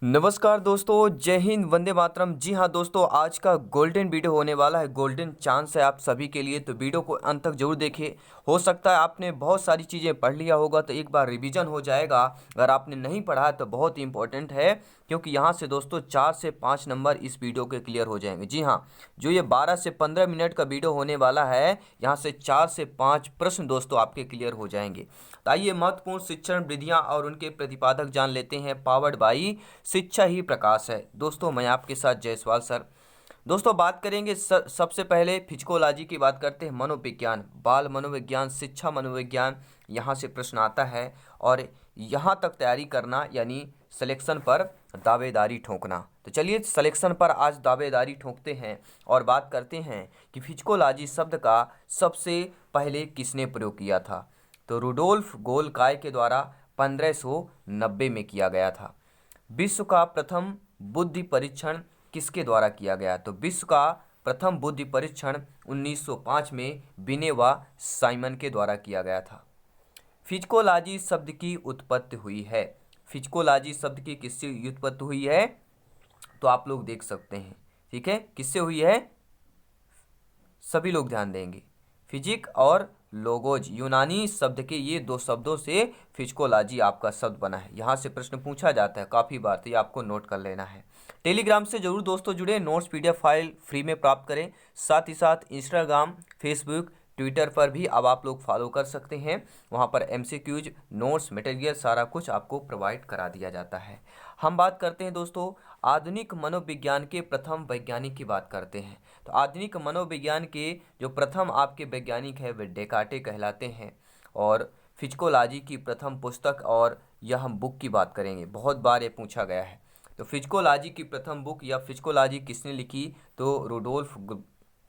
नमस्कार दोस्तों, जय हिंद, वंदे मातरम। जी हाँ दोस्तों, आज का गोल्डन वीडियो होने वाला है, गोल्डन चांस है आप सभी के लिए। तो वीडियो को अंत तक जरूर देखिए। हो सकता है आपने बहुत सारी चीज़ें पढ़ लिया होगा, तो एक बार रिवीजन हो जाएगा। अगर आपने नहीं पढ़ा है तो बहुत ही इंपॉर्टेंट है, क्योंकि यहाँ से दोस्तों 4 से 5 नंबर इस वीडियो के क्लियर हो जाएंगे। जी हाँ, जो ये 12 से 15 मिनट का वीडियो होने वाला है, यहाँ से 4 से 5 प्रश्न दोस्तों आपके क्लियर हो जाएंगे। तो आइए महत्वपूर्ण शिक्षण विधियाँ और उनके प्रतिपादक जान लेते हैं। पावर्ड बाई शिक्षा ही प्रकाश है। दोस्तों मैं आपके साथ जयसवाल सर। दोस्तों बात करेंगे सबसे पहले फिजिकोलॉजी की बात करते हैं। मनोविज्ञान, बाल मनोविज्ञान, शिक्षा मनोविज्ञान, यहाँ से प्रश्न आता है। और यहाँ तक तैयारी करना यानी सिलेक्शन पर दावेदारी ठोकना। तो चलिए सिलेक्शन पर आज दावेदारी ठोकते हैं और बात करते हैं कि फिजिकोलॉजी शब्द का सबसे पहले किसने प्रयोग किया था। तो रुडोल्फ गोलकाय के द्वारा 1590 में किया गया था। विश्व का प्रथम बुद्धि परीक्षण किसके द्वारा किया गया। तो विश्व का प्रथम बुद्धि परीक्षण 1905 में बिनेवा साइमन के द्वारा किया गया था। फिजिकोलॉजी शब्द की उत्पत्ति हुई है। फिजिकोलॉजी शब्द की किससे उत्पत्ति हुई है, तो आप लोग देख सकते हैं। ठीक है, किससे हुई है, सभी लोग ध्यान देंगे। फिजिक और लोगोज यूनानी शब्द के ये दो शब्दों से फिजिकोलॉजी आपका शब्द बना है। यहाँ से प्रश्न पूछा जाता है काफ़ी बार, तो ये आपको नोट कर लेना है। टेलीग्राम से जरूर दोस्तों जुड़े, नोट्स पीडीएफ फाइल फ्री में प्राप्त करें। साथ ही साथ इंस्टाग्राम, फेसबुक, ट्विटर पर भी अब आप लोग फॉलो कर सकते हैं। वहाँ पर एमसीक्यूज, नोट्स, मटेरियल सारा कुछ आपको प्रोवाइड करा दिया जाता है। हम बात करते हैं दोस्तों आधुनिक मनोविज्ञान के प्रथम वैज्ञानिक की बात करते हैं। तो आधुनिक मनोविज्ञान के जो प्रथम आपके वैज्ञानिक है वे डेकार्टे कहलाते हैं। और फिजिकोलॉजी की प्रथम पुस्तक, और यह हम बुक की बात करेंगे, बहुत बार ये पूछा गया है। तो फिजिकोलॉजी की प्रथम बुक या फिजिकोलॉजी किसने लिखी, तो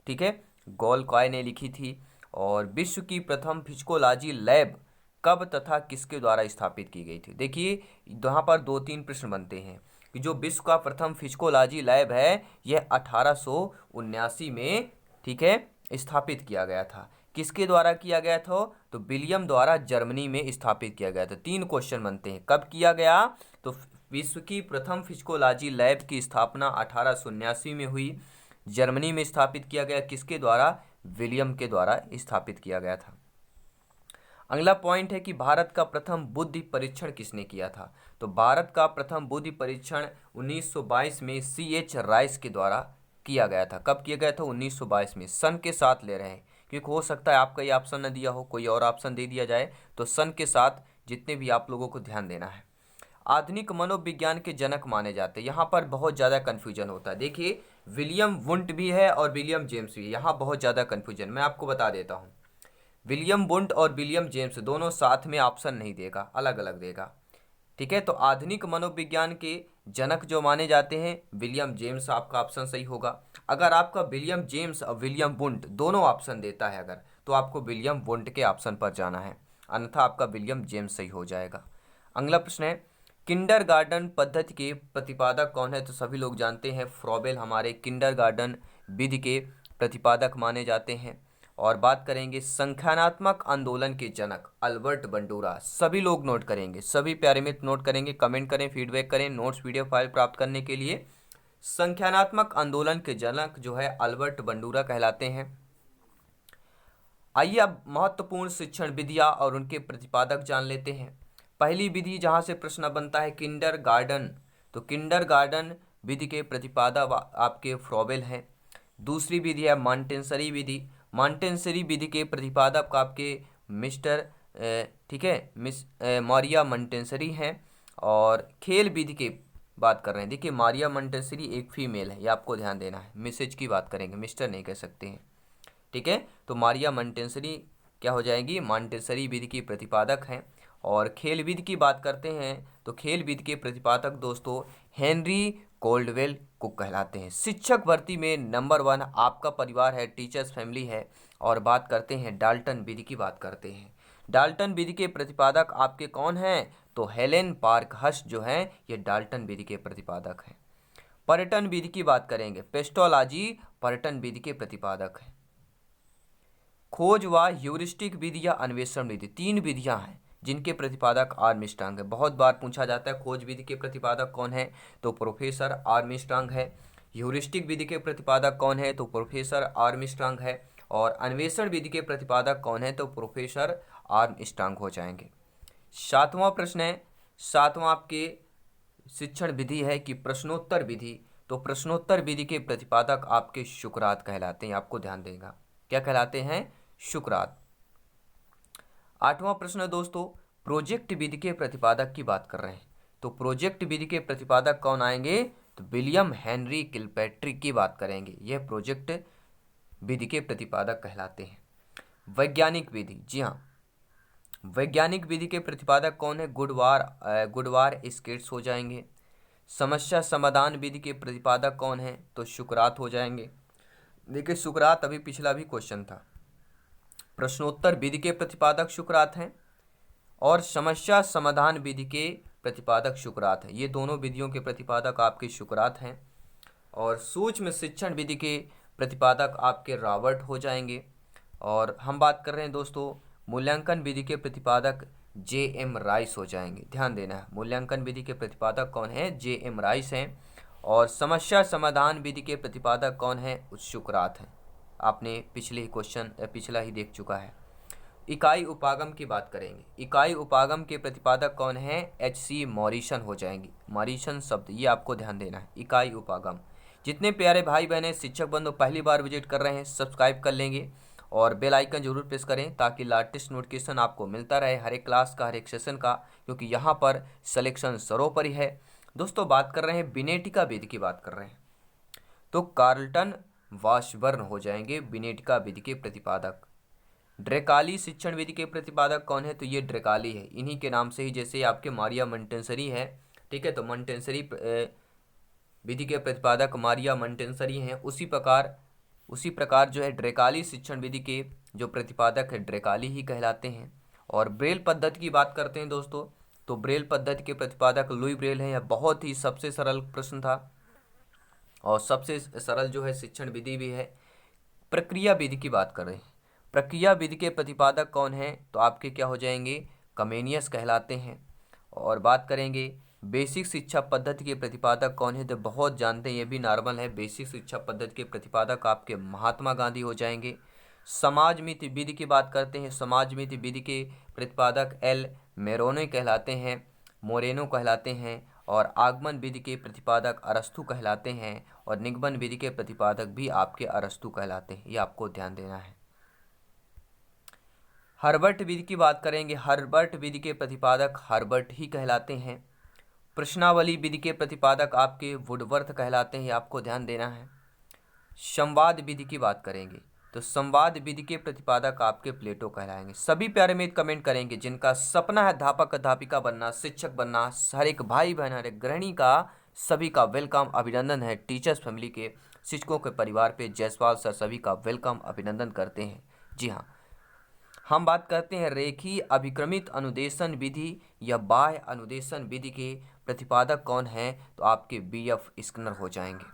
ठीक है, गोलकॉय ने लिखी थी। और विश्व की प्रथम फिजिकोलॉजी लैब कब तथा किसके द्वारा स्थापित की गई थी। देखिए यहाँ पर 2-3 प्रश्न बनते हैं कि जो विश्व का प्रथम फिजिकोलॉजी लैब है यह 1879 में, ठीक है, स्थापित किया गया था। किसके द्वारा किया गया था, तो विलियम द्वारा जर्मनी में स्थापित किया गया था। 3 क्वेश्चन बनते हैं, कब किया गया, तो विश्व की प्रथम फिजिकोलॉजी लैब की स्थापना 1879 में हुई। जर्मनी में स्थापित किया गया, किसके द्वारा, विलियम के द्वारा स्थापित किया गया था। अगला पॉइंट है कि भारत का प्रथम बुद्धि परीक्षण किसने किया था। तो भारत का प्रथम बुद्धि परीक्षण 1922 में CH राइस के द्वारा किया गया था। कब किया गया था, 1922 में। सन के साथ ले रहे हैं, क्योंकि हो सकता है आपका ये ऑप्शन न दिया हो, कोई और ऑप्शन दे दिया जाए, तो सन के साथ जितने भी आप लोगों को ध्यान देना है। आधुनिक मनोविज्ञान के जनक माने जाते हैं, यहाँ पर बहुत ज़्यादा कन्फ्यूजन होता है। देखिए विलियम वुंट भी है और विलियम जेम्स भी है, यहाँ बहुत ज़्यादा कन्फ्यूजन, मैं आपको बता देता हूँ। विलियम वुंट और विलियम जेम्स दोनों साथ में ऑप्शन नहीं देगा, अलग अलग देगा। ठीक है, तो आधुनिक मनोविज्ञान के जनक जो माने जाते हैं विलियम जेम्स, आपका ऑप्शन सही होगा। अगर आपका विलियम जेम्स और विलियम वुंट दोनों ऑप्शन देता है अगर, तो आपको विलियम वुंट के ऑप्शन पर जाना है, अन्यथा आपका विलियम जेम्स सही हो जाएगा। अगला प्रश्न है किंडरगार्टन पद्धति के प्रतिपादक कौन है। तो सभी लोग जानते हैं फ्रॉबेल हमारे किंडरगार्टन विधि के प्रतिपादक माने जाते हैं। और बात करेंगे संख्यानात्मक आंदोलन के जनक अल्बर्ट बंडूरा। सभी लोग नोट करेंगे, सभी प्यारे मित्र नोट करेंगे, कमेंट करें, फीडबैक करें। नोट्स वीडियो फाइल प्राप्त करने के लिए संख्यानात्मक आंदोलन के जनक जो है अल्बर्ट बंडूरा कहलाते हैं। आइए अब महत्वपूर्ण शिक्षण विधियां और उनके प्रतिपादक जान लेते हैं। पहली विधि जहां से प्रश्न बनता है किंडरगार्टन, तो किंडरगार्टन विधि के प्रतिपादक आपके फ्रॉबेल हैं। दूसरी विधि है मॉन्टेसरी विधि। मॉन्टेसरी विधि के प्रतिपादक आपके मिस्टर ठीक है मारिया मॉन्टेसरी हैं। और खेल विधि के बात कर रहे हैं, देखिए मारिया मॉन्टेसरी एक फीमेल है, ये आपको ध्यान देना है। मिसेज की बात करेंगे, मिस्टर नहीं कह सकते हैं। ठीक है, तो मारिया मॉन्टेसरी क्या हो जाएगी, मॉन्टेसरी विधि की प्रतिपादक हैं। और खेल विधि की बात करते हैं तो खेल विधि के प्रतिपादक दोस्तों हेनरी कोल्डवेल को कहलाते हैं। शिक्षक भर्ती में नंबर 1 आपका परिवार है, टीचर्स फैमिली है। और बात करते हैं डाल्टन विधि की बात करते हैं। डाल्टन विधि के प्रतिपादक आपके कौन हैं, तो हेलेन पार्कहर्स्ट जो हैं ये डाल्टन विधि के प्रतिपादक हैं। पर्यटन विधि की बात करेंगे, पेस्टोलॉजी पर्यटन विधि के प्रतिपादक हैं। खोज व ह्यूरिस्टिक विधि या अन्वेषण विधि, 3 विधियां हैं। जिनके प्रतिपादक आर्मस्ट्रांग है। बहुत बार पूछा जाता है खोज विधि के प्रतिपादक कौन है, तो प्रोफेसर आर्मस्ट्रांग है। ह्यूरिस्टिक विधि के प्रतिपादक कौन है, तो प्रोफेसर आर्मस्ट्रांग है। और अन्वेषण विधि के प्रतिपादक कौन है, तो प्रोफेसर आर्मस्ट्रांग हो जाएंगे। सातवां प्रश्न है, सातवां आपके शिक्षण विधि है कि प्रश्नोत्तर विधि, तो प्रश्नोत्तर विधि के प्रतिपादक आपके शुक्रात कहलाते हैं। आपको ध्यान देगा, क्या कहलाते हैं, शुक्रात। आठवां प्रश्न है दोस्तों, प्रोजेक्ट विधि के प्रतिपादक की बात कर रहे हैं, तो प्रोजेक्ट विधि के प्रतिपादक कौन आएंगे, तो विलियम हेनरी किलपैट्रिक की बात करेंगे। यह प्रोजेक्ट विधि के प्रतिपादक कहलाते हैं। वैज्ञानिक विधि, जी हाँ, वैज्ञानिक विधि के प्रतिपादक कौन है, गुडवार स्किट्स हो जाएंगे। समस्या समाधान विधि के प्रतिपादक कौन है, तो सुकरात हो जाएंगे। देखिए सुकरात अभी पिछला भी क्वेश्चन था। प्रश्नोत्तर विधि के प्रतिपादक सुकरात हैं और समस्या समाधान विधि के प्रतिपादक सुकरात हैं। ये दोनों विधियों के प्रतिपादक आपके सुकरात हैं। और सूक्ष्म शिक्षण विधि के प्रतिपादक आपके रॉबर्ट हो जाएंगे। और हम बात कर रहे हैं दोस्तों मूल्यांकन विधि के प्रतिपादक जे.एम. राइस हो जाएंगे। ध्यान देना है, मूल्यांकन विधि के प्रतिपादक कौन है, जे.एम. राइस हैं। और समस्या समाधान विधि के प्रतिपादक कौन है, सुकरात हैं। आपने पिछले क्वेश्चन पिछला ही देख चुका है। इकाई उपागम की बात करेंगे। इकाई उपागम के प्रतिपादक कौन है, एच.सी. मॉरिसन हो जाएंगे। मॉरिसन शब्द ये आपको ध्यान देना है, इकाई उपागम। जितने प्यारे भाई बहने शिक्षक बंधु पहली बार विजिट कर रहे हैं सब्सक्राइब कर लेंगे और बेल आइकन जरूर प्रेस करें ताकि लेटेस्ट नोटिफिकेशन आपको मिलता रहे हर एक क्लास का, हर एक सेशन का, क्योंकि यहाँ पर सिलेक्शन सर्वोपरि है। दोस्तों बात कर रहे हैं बिनेटिका विधि की बात कर रहे हैं, तो कार्लटन वाशबर्न हो जाएंगे बिनेटिका विधि के प्रतिपादक। ड्रेकाली शिक्षण विधि के प्रतिपादक कौन है, तो ये ड्रेकाली है। इन्हीं के नाम से ही जैसे आपके मारिया मोंटेसरी है, ठीक है, तो मोंटेसरी विधि के प्रतिपादक मारिया मोंटेसरी हैं, उसी प्रकार जो है ड्रेकाली शिक्षण विधि के जो प्रतिपादक है ड्रेकाली ही कहलाते हैं। और ब्रेल पद्धति की बात करते हैं दोस्तों, तो ब्रेल पद्धति के प्रतिपादक लुई ब्रेल हैं। यह बहुत ही सबसे सरल प्रश्न था और सबसे सरल जो है शिक्षण विधि भी है। प्रक्रिया विधि की बात कर रहे हैं, प्रक्रिया विधि के प्रतिपादक कौन है, तो आपके क्या हो जाएंगे, कमेनियस कहलाते हैं। और बात करेंगे बेसिक शिक्षा पद्धति के प्रतिपादक कौन है, तो बहुत जानते हैं, ये भी नॉर्मल है। बेसिक शिक्षा पद्धति के प्रतिपादक आपके महात्मा गांधी हो जाएंगे। समाज नीति विधि की बात करते हैं, समाज नीति विधि के प्रतिपादक एल मोरेनो कहलाते हैं। और आगमन विधि के प्रतिपादक अरस्तु कहलाते हैं। और निगमन विधि के प्रतिपादक भी आपके अरस्तु कहलाते हैं, ये आपको ध्यान देना है। हर्बर्ट विधि की बात करेंगे, हर्बर्ट विधि के प्रतिपादक हर्बर्ट ही कहलाते हैं। प्रश्नावली विधि के प्रतिपादक आपके वुडवर्थ कहलाते हैं, आपको ध्यान देना है। संवाद विधि की बात करेंगे, तो संवाद विधि के प्रतिपादक आपके प्लेटो कहलाएंगे। सभी प्यारे मित्र कमेंट करेंगे जिनका सपना है अध्यापक अध्यापिका बनना, शिक्षक बनना, हर एक भाई बहन हर एक गृहिणी का, सभी का वेलकम अभिनंदन है। टीचर्स फैमिली के शिक्षकों के परिवार पे जायसवाल सर सभी का वेलकम अभिनंदन करते हैं। जी हाँ, हम बात करते हैं रेखीय अभिक्रमित अनुदेशन विधि या बाह्य अनुदेशन विधि के प्रतिपादक कौन है, तो आपके बी.एफ. स्किनर हो जाएंगे।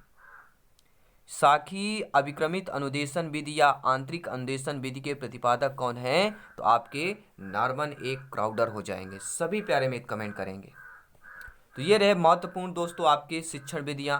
शाखीय अभिक्रमित अनुदेशन विधि या आंतरिक अनुदेशन विधि के प्रतिपादक कौन है, तो आपके नॉर्मन ए क्राउडर हो जाएंगे। सभी प्यारे मित्र कमेंट करेंगे। तो ये रहे महत्वपूर्ण दोस्तों आपके शिक्षण विधियाँ,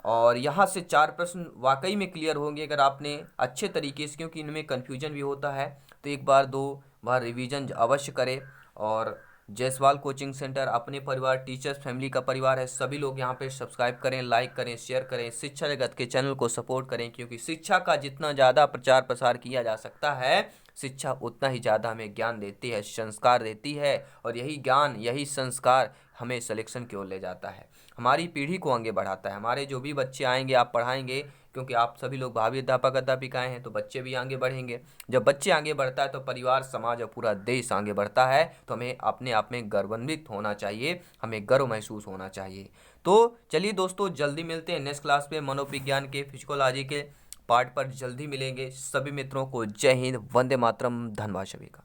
और यहाँ से 4 प्रश्न वाकई में क्लियर होंगे अगर आपने अच्छे तरीके से, क्योंकि इनमें कन्फ्यूजन भी होता है, तो एक बार 2 बार रिवीजन अवश्य करें। और जायसवाल कोचिंग सेंटर अपने परिवार टीचर्स फैमिली का परिवार है, सभी लोग यहाँ पे सब्सक्राइब करें, लाइक करें, शेयर करें, शिक्षा जगत के चैनल को सपोर्ट करें, क्योंकि शिक्षा का जितना ज़्यादा प्रचार प्रसार किया जा सकता है, शिक्षा उतना ही ज़्यादा हमें ज्ञान देती है, संस्कार देती है, और यही ज्ञान यही संस्कार हमें सिलेक्शन की ओर ले जाता है, हमारी पीढ़ी को आगे बढ़ाता है। हमारे जो भी बच्चे आएंगे आप पढ़ाएंगे, क्योंकि आप सभी लोग भावी अध्यापक अध्यापिकाएं हैं, तो बच्चे भी आगे बढ़ेंगे। जब बच्चे आगे बढ़ता है तो परिवार समाज और पूरा देश आगे बढ़ता है। तो हमें अपने आप में गर्वान्वित होना चाहिए, हमें गर्व महसूस होना चाहिए। तो चलिए दोस्तों, जल्दी मिलते हैं नेक्स्ट क्लास पे मनोविज्ञान के फिजिकोलॉजी के पार्ट पर जल्दी मिलेंगे। सभी मित्रों को जय हिंद, वंदे मातरम, धन्यवाद सभी का।